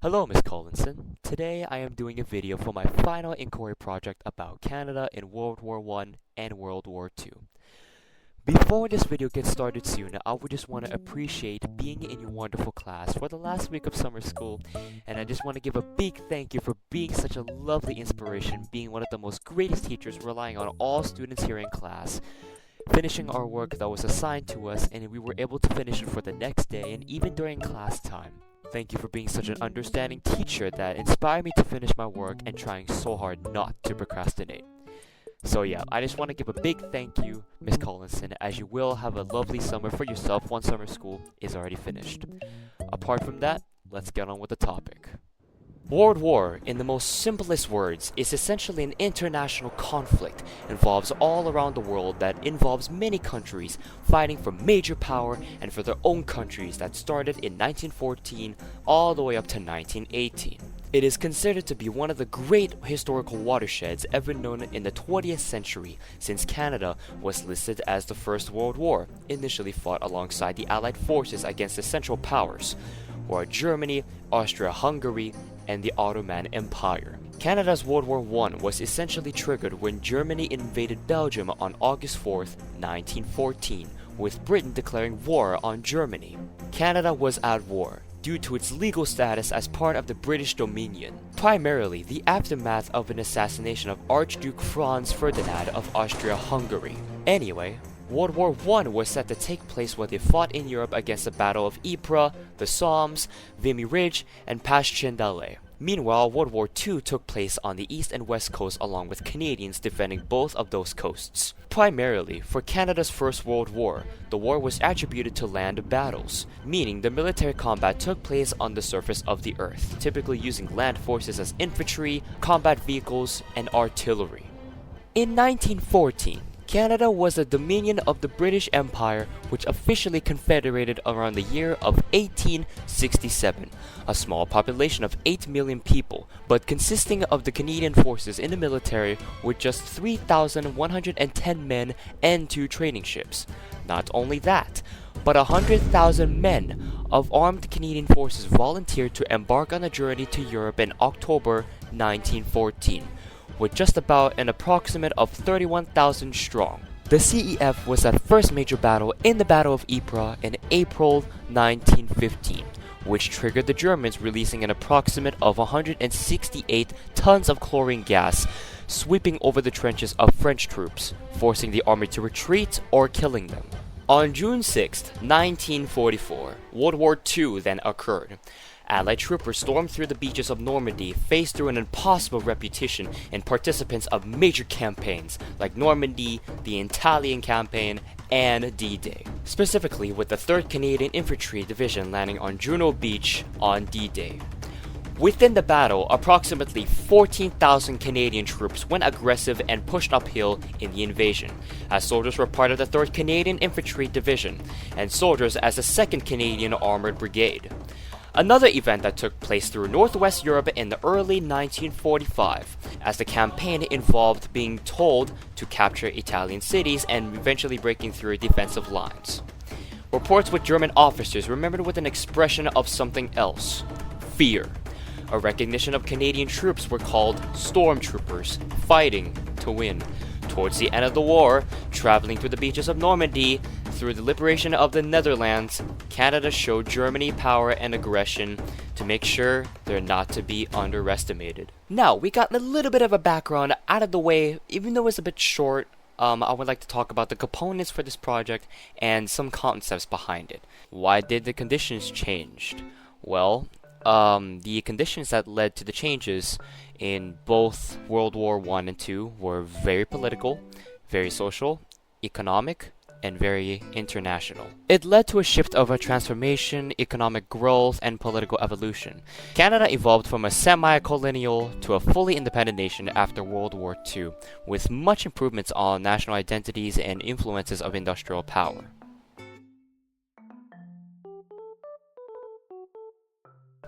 Hello, Miss Collinson. Today I am doing a video for my final inquiry project about Canada in World War I and World War II. Before this video gets started soon, I would just want to appreciate being in your wonderful class for the last week of summer school, and I just want to give a big thank you for being such a lovely inspiration, being one of the most greatest teachers, relying on all students here in class, finishing our work that was assigned to us, and we were able to finish it for the next day and even during class time. Thank you for being such an understanding teacher that inspired me to finish my work and trying so hard not to procrastinate. So yeah, I just want to give a big thank you, Miss Collinson, as you will have a lovely summer for yourself once summer school is already finished. Apart from that, let's get on with the topic. World War, in the most simplest words, is essentially an international conflict, involves all around the world that involves many countries fighting for major power and for their own countries that started in 1914 all the way up to 1918. It is considered to be one of the great historical watersheds ever known in the 20th century, since Canada was listed as the First World War, initially fought alongside the Allied forces against the Central Powers, who are Germany, Austria-Hungary, and the Ottoman Empire. Canada's World War I was essentially triggered when Germany invaded Belgium on August 4, 1914, with Britain declaring war on Germany. Canada was at war due to its legal status as part of the British Dominion, primarily the aftermath of an assassination of Archduke Franz Ferdinand of Austria-Hungary. Anyway, World War I was set to take place while they fought in Europe against the Battle of Ypres, the Somme, Vimy Ridge, and Passchendaele. Meanwhile, World War II took place on the east and west coast along with Canadians defending both of those coasts. Primarily, for Canada's First World War, the war was attributed to land battles, meaning the military combat took place on the surface of the earth, typically using land forces as infantry, combat vehicles, and artillery. In 1914, Canada was a dominion of the British Empire, which officially confederated around the year of 1867, a small population of 8 million people, but consisting of the Canadian forces in the military with just 3,110 men and 2 training ships. Not only that, but 100,000 men of armed Canadian forces volunteered to embark on a journey to Europe in October 1914. With just about an approximate of 31,000 strong. The CEF was that first major battle in the Battle of Ypres in April 1915, which triggered the Germans releasing an approximate of 168 tons of chlorine gas, sweeping over the trenches of French troops, forcing the army to retreat or killing them. On June 6, 1944, World War II then occurred. Allied troopers stormed through the beaches of Normandy, faced through an impossible repetition in participants of major campaigns like Normandy, the Italian campaign, and D-Day. Specifically with the 3rd Canadian Infantry Division landing on Juno Beach on D-Day. Within the battle, approximately 14,000 Canadian troops went aggressive and pushed uphill in the invasion, as soldiers were part of the 3rd Canadian Infantry Division, and soldiers as the 2nd Canadian Armored Brigade. Another event that took place through Northwest Europe in the early 1945, as the campaign involved being told to capture Italian cities and eventually breaking through defensive lines. Reports with German officers remembered with an expression of something else: fear. A recognition of Canadian troops were called stormtroopers, fighting to win. Towards the end of the war, traveling through the beaches of Normandy, through the liberation of the Netherlands, Canada showed Germany power and aggression to make sure they're not to be underestimated. Now, we got a little bit of a background out of the way, even though it's a bit short. I would like to talk about the components for this project and some concepts behind it. Why did the conditions change? Well, the conditions that led to the changes in both World War I and II were very political, very social, economic, and very international. It led to a shift of a transformation, economic growth, and political evolution. Canada evolved from a semi-colonial to a fully independent nation after World War II, with much improvements on national identities and influences of industrial power.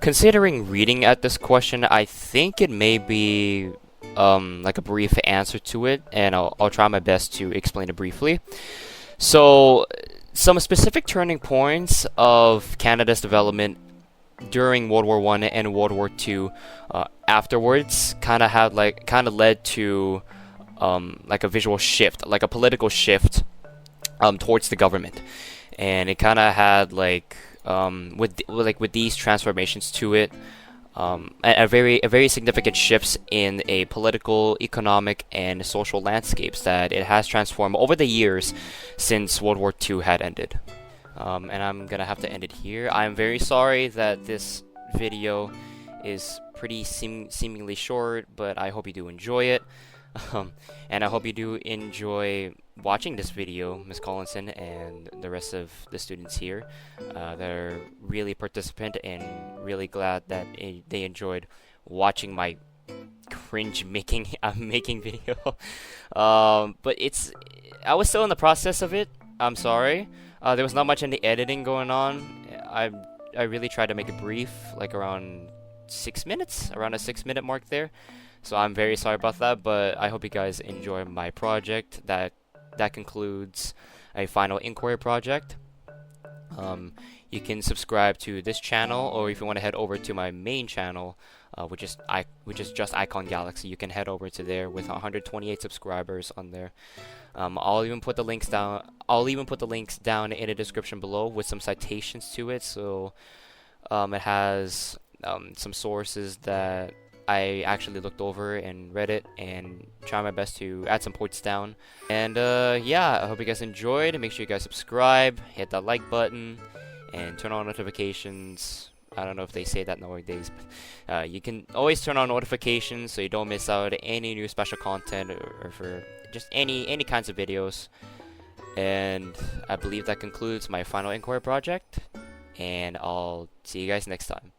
Considering reading at this question, I think it may be like a brief answer to it, and I'll try my best to explain it briefly. So, some specific turning points of Canada's development during World War One and World War Two, afterwards, kind of led to like a visual shift, like a political shift towards the government, and it kind of had like with these transformations to it, a very significant shifts in a political, economic, and social landscapes that it has transformed over the years since World War II had ended. And I'm gonna have to end it here. I'm very sorry that this video is pretty seemingly short, but I hope you do enjoy it. And I hope you do enjoy watching this video, Miss Collinson and the rest of the students here that are really participant, and really glad that they enjoyed watching my cringe making making video. But I was still in the process of it. I'm sorry. There was not much in the editing going on. I really tried to make it brief, like around 6 minutes, around a 6-minute mark there. So I'm very sorry about that, but I hope you guys enjoy my project. That concludes a final inquiry project. You can subscribe to this channel, or if you want to head over to my main channel, which is just Icon Galaxy, you can head over to there with 128 subscribers on there. I'll even put the links down. I'll even put the links down in the description below with some citations to it. So it has some sources that I actually looked over and read it, and try my best to add some points down. And yeah, I hope you guys enjoyed. Make sure you guys subscribe, hit that like button, and turn on notifications. I don't know if they say that nowadays, but you can always turn on notifications so you don't miss out any new special content, or for just any kinds of videos. And I believe that concludes my final inquiry project, and I'll see you guys next time.